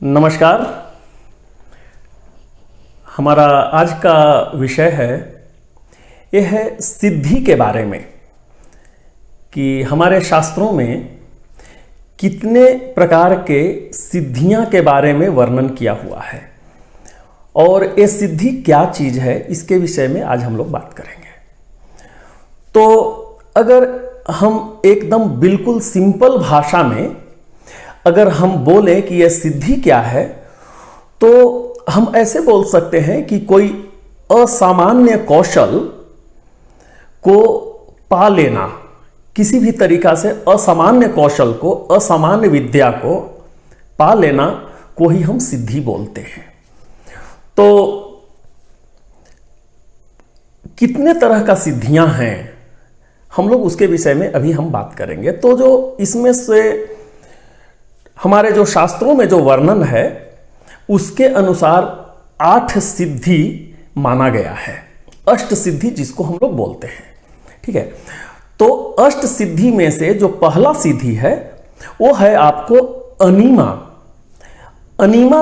नमस्कार। हमारा आज का विषय है, यह है सिद्धि के बारे में कि हमारे शास्त्रों में कितने प्रकार के सिद्धियां के बारे में वर्णन किया हुआ है और ये सिद्धि क्या चीज है, इसके विषय में आज हम लोग बात करेंगे। तो अगर हम एकदम बिल्कुल सिंपल भाषा में अगर हम बोलें कि यह सिद्धि क्या है, तो हम ऐसे बोल सकते हैं कि कोई असामान्य कौशल को पा लेना, किसी भी तरीका से असामान्य कौशल को, असामान्य विद्या को पा लेना को ही हम सिद्धि बोलते हैं। तो कितने तरह का सिद्धियां हैं, हम लोग उसके विषय में अभी हम बात करेंगे। तो जो इसमें से हमारे जो शास्त्रों में जो वर्णन है उसके अनुसार 8 सिद्धि माना गया है, अष्ट सिद्धि जिसको हम लोग बोलते हैं। ठीक है, तो अष्ट सिद्धि में से जो पहला सिद्धि है वो है आपको अनीमा। अनीमा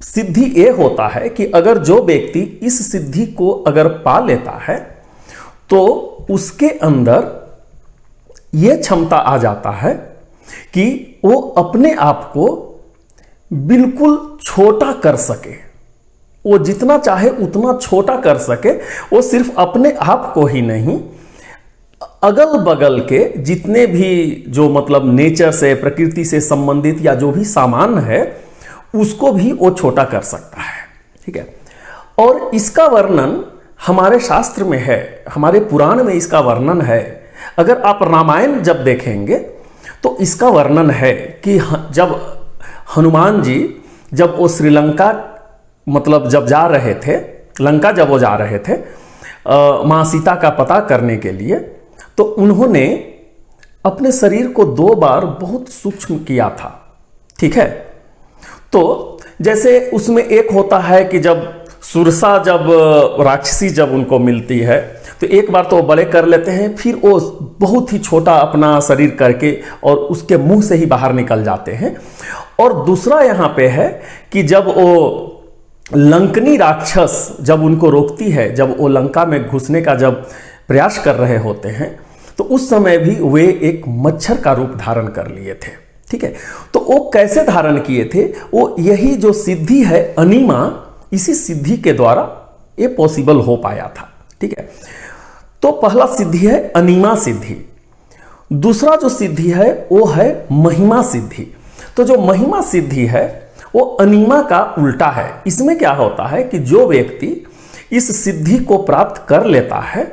सिद्धि ये होता है कि अगर जो व्यक्ति इस सिद्धि को अगर पा लेता है तो उसके अंदर यह क्षमता आ जाता है कि वो अपने आप को बिल्कुल छोटा कर सके, वो जितना चाहे उतना छोटा कर सके। वो सिर्फ अपने आप को ही नहीं, अगल बगल के जितने भी जो मतलब नेचर से, प्रकृति से संबंधित या जो भी सामान है उसको भी वो छोटा कर सकता है। ठीक है, और इसका वर्णन हमारे शास्त्र में है, हमारे पुराण में इसका वर्णन है। अगर आप रामायण जब देखेंगे तो इसका वर्णन है कि जब हनुमान जी जब वो श्रीलंका मतलब जब जा रहे थे, लंका जब वो जा रहे थे मां सीता का पता करने के लिए, तो उन्होंने अपने शरीर को 2 बार बहुत सूक्ष्म किया था। ठीक है, तो जैसे उसमें एक होता है कि जब सुरसा, जब राक्षसी जब उनको मिलती है तो एक बार तो वो बड़े कर लेते हैं, फिर वो बहुत ही छोटा अपना शरीर करके और उसके मुंह से ही बाहर निकल जाते हैं। और दूसरा यहाँ पे है कि जब वो लंकनी राक्षस जब उनको रोकती है, जब वो लंका में घुसने का जब प्रयास कर रहे होते हैं, तो उस समय भी वे एक मच्छर का रूप धारण कर लिए थे। ठीक है, तो वो कैसे धारण किए थे, वो यही जो सिद्धि है अनीमा, इसी सिद्धि के द्वारा ये पॉसिबल हो पाया था। ठीक है, तो पहला सिद्धि है अनीमा सिद्धि। दूसरा जो सिद्धि है वो है महिमा सिद्धि। तो जो महिमा सिद्धि है वो अनीमा का उल्टा है। इसमें क्या होता है कि जो व्यक्ति इस सिद्धि को प्राप्त कर लेता है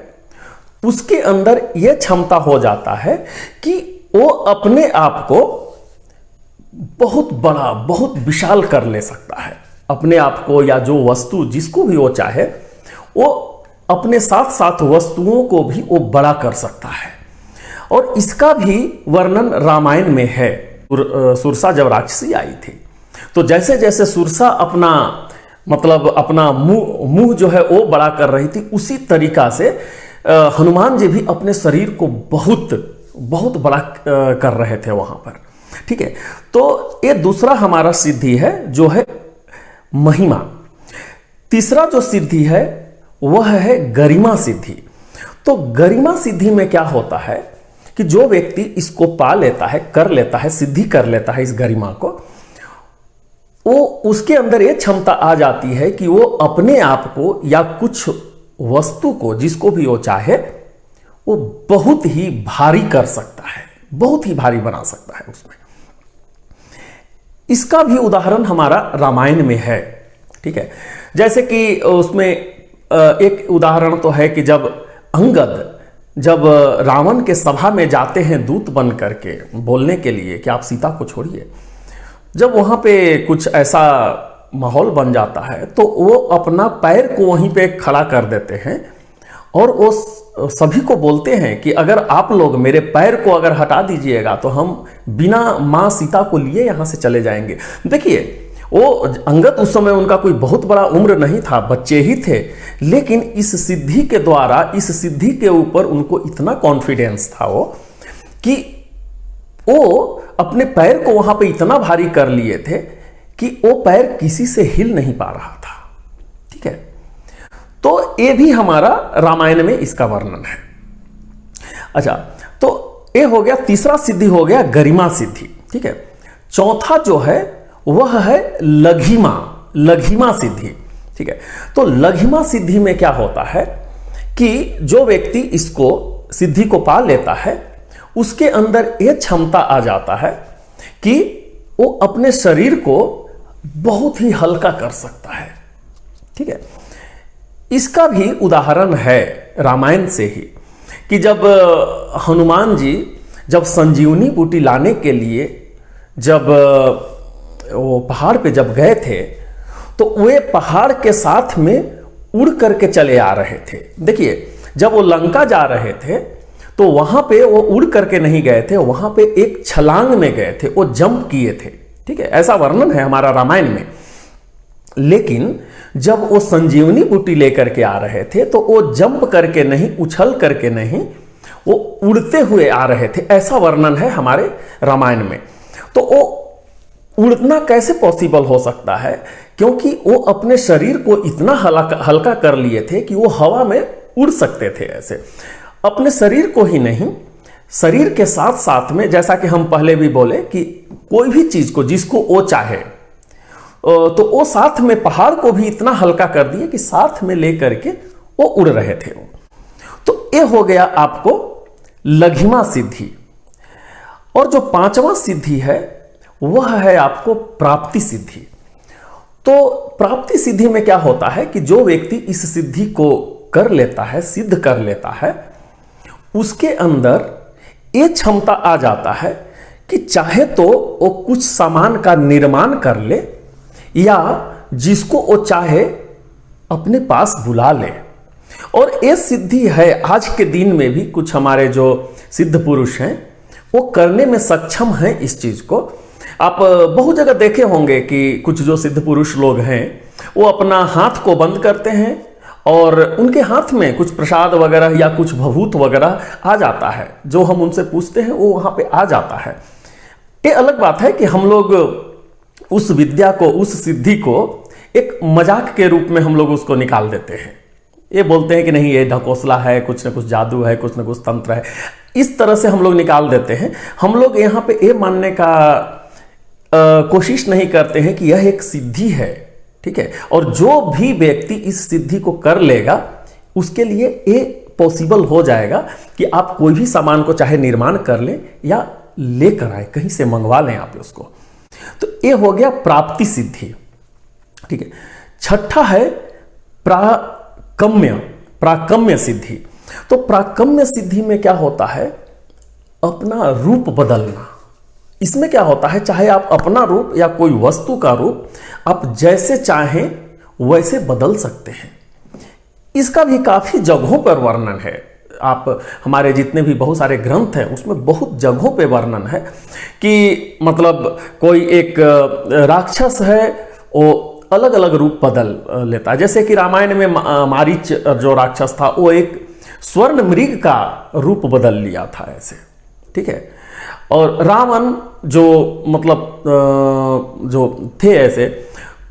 उसके अंदर यह क्षमता हो जाता है कि वो अपने आप को बहुत बड़ा, बहुत विशाल कर ले सकता है। अपने आप को या जो वस्तु जिसको भी वो चाहे, वो अपने साथ साथ वस्तुओं को भी वो बड़ा कर सकता है। और इसका भी वर्णन रामायण में है। सुरसा जब राक्षसी आई थी तो जैसे जैसे सुरसा अपना मतलब अपना मुंह जो है वो बड़ा कर रही थी, उसी तरीका से हनुमान जी भी अपने शरीर को बहुत बहुत बड़ा कर रहे थे वहां पर। ठीक है, तो ये दूसरा हमारा सिद्धि है जो है महिमा। तीसरा जो सिद्धि है वह है गरिमा सिद्धि। तो गरिमा सिद्धि में क्या होता है कि जो व्यक्ति इसको पा लेता है, कर लेता है, सिद्धि कर लेता है इस गरिमा को, वो उसके अंदर ये क्षमता आ जाती है कि वो अपने आप को या कुछ वस्तु को, जिसको भी वो चाहे, वो बहुत ही भारी कर सकता है, बहुत ही भारी बना सकता है उसमें। इसका भी उदाहरण हमारा रामायण में है। ठीक है, जैसे कि उसमें एक उदाहरण तो है कि जब अंगद जब रावण के सभा में जाते हैं दूत बन करके बोलने के लिए कि आप सीता को छोड़िए, जब वहां पे कुछ ऐसा माहौल बन जाता है तो वो अपना पैर को वहीं पे खड़ा कर देते हैं और वो सभी को बोलते हैं कि अगर आप लोग मेरे पैर को अगर हटा दीजिएगा तो हम बिना मां सीता को लिए यहां से चले जाएंगे। देखिए, वो अंगद उस समय उनका कोई बहुत बड़ा उम्र नहीं था, बच्चे ही थे, लेकिन इस सिद्धि के द्वारा, इस सिद्धि के ऊपर उनको इतना कॉन्फिडेंस था वो कि वो अपने पैर को वहां पे इतना भारी कर लिए थे कि वो पैर किसी से हिल नहीं पा रहा था। ठीक है, तो ये भी हमारा रामायण में इसका वर्णन है। अच्छा, तो ये हो गया, तीसरा सिद्धि हो गया गरिमा सिद्धि। ठीक है, चौथा जो है वह है लघिमा सिद्धि। ठीक है, तो लघिमा सिद्धि में क्या होता है कि जो व्यक्ति इसको सिद्धि को पा लेता है उसके अंदर यह क्षमता आ जाता है कि वो अपने शरीर को बहुत ही हल्का कर सकता है। ठीक है, इसका भी उदाहरण है रामायण से ही कि जब हनुमान जी जब संजीवनी बूटी लाने के लिए जब वो पहाड़ पे जब गए थे तो वे पहाड़ के साथ में उड़ करके चले आ रहे थे। देखिए, जब वो लंका जा रहे थे तो वहां पे वो उड़ करके नहीं गए थे, वहां पे एक छलांग में गए थे, वो जंप किए थे। ठीक है, ऐसा वर्णन है हमारा रामायण में। लेकिन जब वो संजीवनी बूटी लेकर के आ रहे थे तो वो जंप करके नहीं, उछल करके नहीं, वो उड़ते हुए आ रहे थे, ऐसा वर्णन है हमारे रामायण में। तो वो उड़ना कैसे पॉसिबल हो सकता है? क्योंकि वो अपने शरीर को इतना हल्का कर लिए थे कि वो हवा में उड़ सकते थे। ऐसे अपने शरीर को ही नहीं, शरीर के साथ साथ में, जैसा कि हम पहले भी बोले कि कोई भी चीज को जिसको वो चाहे तो वो साथ में पहाड़ को भी इतना हल्का कर दिए कि साथ में लेकर के वो उड़ रहे थे। तो ये हो गया आपको लघिमा सिद्धि। और जो पांचवा सिद्धि है वह है आपको प्राप्ति सिद्धि। तो प्राप्ति सिद्धि में क्या होता है कि जो व्यक्ति इस सिद्धि को कर लेता है, सिद्ध कर लेता है, उसके अंदर ये क्षमता आ जाता है कि चाहे तो वो कुछ सामान का निर्माण कर ले या जिसको वो चाहे अपने पास बुला ले। और ये सिद्धि है आज के दिन में भी कुछ हमारे जो सिद्ध पुरुष हैं वो करने में सक्षम हैं इस चीज को। आप बहुत जगह देखे होंगे कि कुछ जो सिद्ध पुरुष लोग हैं वो अपना हाथ को बंद करते हैं और उनके हाथ में कुछ प्रसाद वगैरह या कुछ भभूत वगैरह आ जाता है। जो हम उनसे पूछते हैं वो वहां पे आ जाता है। ये अलग बात है कि हम लोग उस विद्या को, उस सिद्धि को एक मजाक के रूप में हम लोग उसको निकाल देते हैं। ये बोलते हैं कि नहीं, ये ढकोसला है, कुछ न कुछ जादू है, कुछ न कुछ तंत्र है, इस तरह से हम लोग निकाल देते हैं। हम लोग यहाँ पे ये मानने का कोशिश नहीं करते हैं कि यह एक सिद्धि है। ठीक है, और जो भी व्यक्ति इस सिद्धि को कर लेगा उसके लिए ये पॉसिबल हो जाएगा कि आप कोई भी सामान को चाहे निर्माण कर लें या लेकर आए, कहीं से मंगवा लें आप उसको। तो ये हो गया प्राप्ति सिद्धि। ठीक है, छठा है प्राकम्य सिद्धि। तो प्राकम्य सिद्धि में क्या होता है? अपना रूप बदलना। इसमें क्या होता है, चाहे आप अपना रूप या कोई वस्तु का रूप आप जैसे चाहें वैसे बदल सकते हैं। इसका भी काफी जगहों पर वर्णन है। आप हमारे जितने भी बहुत सारे ग्रंथ हैं उसमें बहुत जगहों पे वर्णन है कि मतलब कोई एक राक्षस है वो अलग अलग रूप बदल लेता है। जैसे कि रामायण में मारीच जो राक्षस था वो एक स्वर्ण मृग का रूप बदल लिया था ऐसे। ठीक है, और रावण जो मतलब जो थे ऐसे,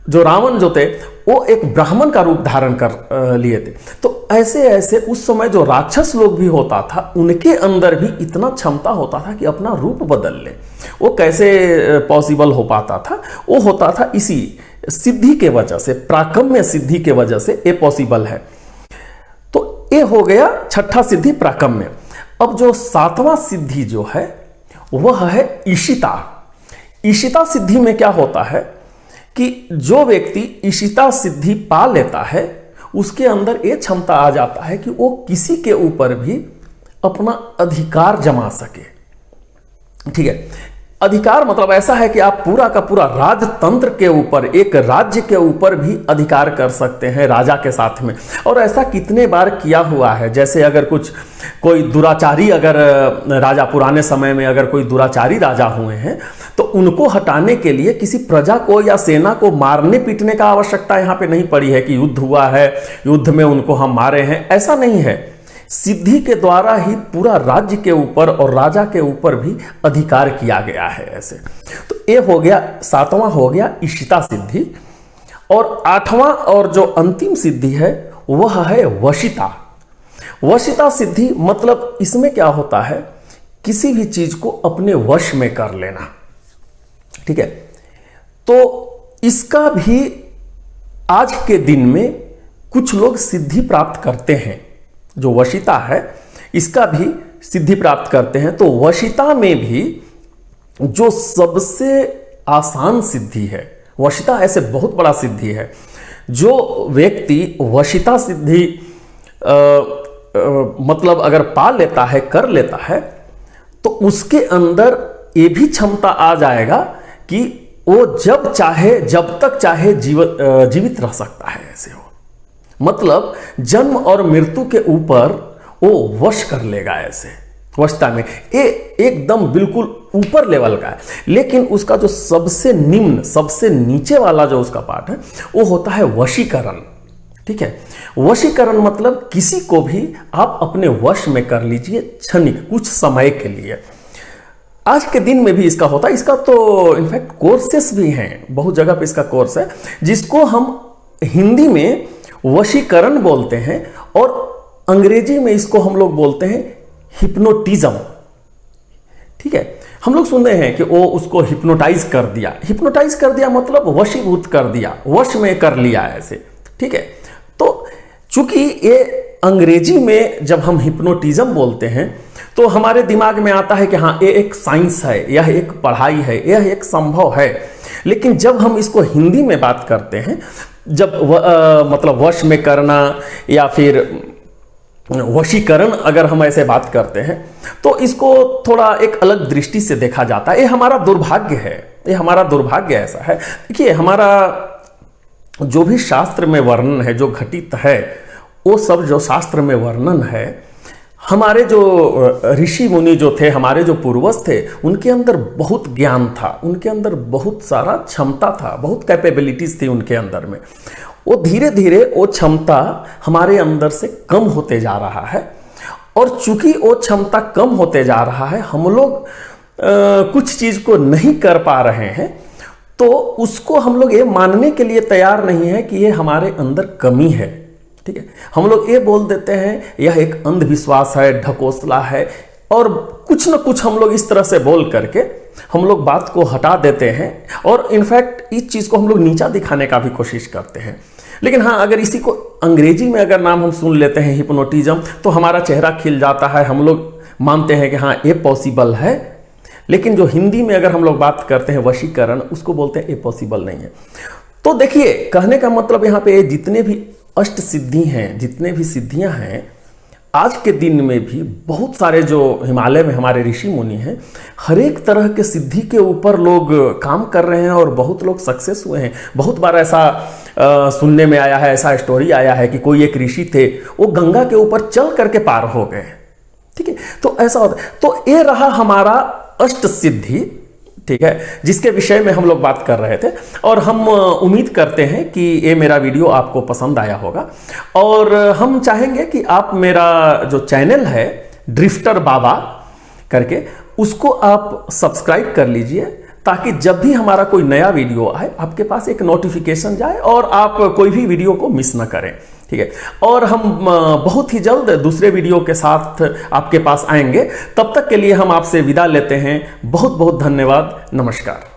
जो रावण जो थे वो एक ब्राह्मण का रूप धारण कर लिए थे। तो ऐसे ऐसे उस समय जो राक्षस लोग भी होता था उनके अंदर भी इतना क्षमता होता था कि अपना रूप बदल ले। वो कैसे पॉसिबल हो पाता था? वो होता था इसी सिद्धि के वजह से, प्राकम्य सिद्धि के वजह से ये पॉसिबल है। तो ये हो गया छठा सिद्धि प्राकम्य। अब जो सातवां सिद्धि जो है वह है ईशिता। ईशिता सिद्धि में क्या होता है कि जो व्यक्ति ईशिता सिद्धि पा लेता है उसके अंदर यह क्षमता आ जाता है कि वो किसी के ऊपर भी अपना अधिकार जमा सके। ठीक है, अधिकार मतलब ऐसा है कि आप पूरा का पूरा राजतंत्र के ऊपर, एक राज्य के ऊपर भी अधिकार कर सकते हैं राजा के साथ में। और ऐसा कितने बार किया हुआ है। जैसे अगर कोई दुराचारी, अगर राजा पुराने समय में अगर कोई दुराचारी राजा हुए हैं तो उनको हटाने के लिए किसी प्रजा को या सेना को मारने पीटने का आवश्यकता यहाँ पे नहीं पड़ी है कि युद्ध हुआ है, युद्ध में उनको हम मारे हैं, ऐसा नहीं है। सिद्धि के द्वारा ही पूरा राज्य के ऊपर और राजा के ऊपर भी अधिकार किया गया है। ऐसे तो ये हो गया, 7वां हो गया इशिता सिद्धि। और 8वां और जो अंतिम सिद्धि है वह है वशिता। वशिता सिद्धि मतलब इसमें क्या होता है, किसी भी चीज को अपने वश में कर लेना। ठीक है, तो इसका भी आज के दिन में कुछ लोग सिद्धि प्राप्त करते हैं। जो वशिता है इसका भी सिद्धि प्राप्त करते हैं। तो वशिता में भी जो सबसे आसान सिद्धि है, वशिता ऐसे बहुत बड़ा सिद्धि है। जो व्यक्ति वशिता सिद्धि मतलब अगर पा लेता है, कर लेता है, तो उसके अंदर ये भी क्षमता आ जाएगा कि वो जब चाहे, जब तक चाहे जीवित रह सकता है। ऐसे हो मतलब जन्म और मृत्यु के ऊपर वो वश कर लेगा। ऐसे वशता में ये एकदम बिल्कुल ऊपर लेवल का है। लेकिन उसका जो सबसे निम्न, सबसे नीचे वाला जो उसका पार्ट है वो होता है वशीकरण। ठीक है, वशीकरण मतलब किसी को भी आप अपने वश में कर लीजिए क्षणिक, कुछ समय के लिए। आज के दिन में भी इसका होता है। इसका तो इनफैक्ट कोर्सेस भी हैं, बहुत जगह पे इसका कोर्स है, जिसको हम हिंदी में वशीकरण बोलते हैं और अंग्रेजी में इसको हम लोग बोलते हैं हिप्नोटिज्म। ठीक है, हम लोग सुन रहे हैं कि वो उसको हिप्नोटाइज कर दिया। हिप्नोटाइज कर दिया मतलब वशीभूत कर दिया, वश में कर लिया ऐसे। ठीक है, तो चूंकि ये अंग्रेजी में जब हम हिप्नोटिज्म बोलते हैं तो हमारे दिमाग में आता है कि हाँ ये एक साइंस है, यह एक पढ़ाई है, यह एक संभव है। लेकिन जब हम इसको हिंदी में बात करते हैं, जब मतलब वश में करना या फिर वशीकरण अगर हम ऐसे बात करते हैं तो इसको थोड़ा एक अलग दृष्टि से देखा जाता है। ये हमारा दुर्भाग्य है, ये हमारा दुर्भाग्य ऐसा है। देखिए, हमारा जो भी शास्त्र में वर्णन है, जो घटित है, वो सब जो शास्त्र में वर्णन है, हमारे जो ऋषि मुनि जो थे, हमारे जो पूर्वज थे, उनके अंदर बहुत ज्ञान था, उनके अंदर बहुत सारा क्षमता था, बहुत कैपेबिलिटीज थी उनके अंदर में। वो धीरे धीरे वो क्षमता हमारे अंदर से कम होते जा रहा है। और चूंकि वो क्षमता कम होते जा रहा है, हम लोग कुछ चीज को नहीं कर पा रहे हैं, तो उसको हम लोग ये मानने के लिए तैयार नहीं है कि ये हमारे अंदर कमी है। ठीक है, हम लोग ये बोल देते हैं यह एक अंधविश्वास है, ढकोसला है, और कुछ न कुछ हम लोग इस तरह से बोल करके हम लोग बात को हटा देते हैं। और इनफैक्ट इस चीज को हम लोग नीचा दिखाने का भी कोशिश करते हैं। लेकिन हाँ, अगर इसी को अंग्रेजी में अगर नाम हम सुन लेते हैं हिप्नोटिज्म, तो हमारा चेहरा खिल जाता है, हम लोग मानते हैं कि हाँ ये पॉसिबल है। लेकिन जो हिंदी में अगर हम लोग बात करते हैं वशीकरण, उसको बोलते हैं ये पॉसिबल नहीं है। तो देखिए, कहने का मतलब यहाँ पे जितने भी अष्ट सिद्धि हैं, जितने भी सिद्धियां हैं, आज के दिन में भी बहुत सारे जो हिमालय में हमारे ऋषि मुनि हैं, हर एक तरह के सिद्धि के ऊपर लोग काम कर रहे हैं और बहुत लोग सक्सेस हुए हैं। बहुत बार ऐसा सुनने में आया है, ऐसा स्टोरी आया है कि कोई एक ऋषि थे, वो गंगा के ऊपर चल करके पार हो गए। ठीक है, तो ऐसा होता है। तो ये रहा हमारा अष्ट सिद्धि, ठीक है, जिसके विषय में हम लोग बात कर रहे थे। और हम उम्मीद करते हैं कि ये मेरा वीडियो आपको पसंद आया होगा। और हम चाहेंगे कि आप मेरा जो चैनल है ड्रिफ्टर बाबा करके, उसको आप सब्सक्राइब कर लीजिए, ताकि जब भी हमारा कोई नया वीडियो आए आपके पास एक नोटिफिकेशन जाए और आप कोई भी वीडियो को मिस ना करें। ठीक है, और हम बहुत ही जल्द दूसरे वीडियो के साथ आपके पास आएंगे। तब तक के लिए हम आपसे विदा लेते हैं। बहुत बहुत धन्यवाद। नमस्कार।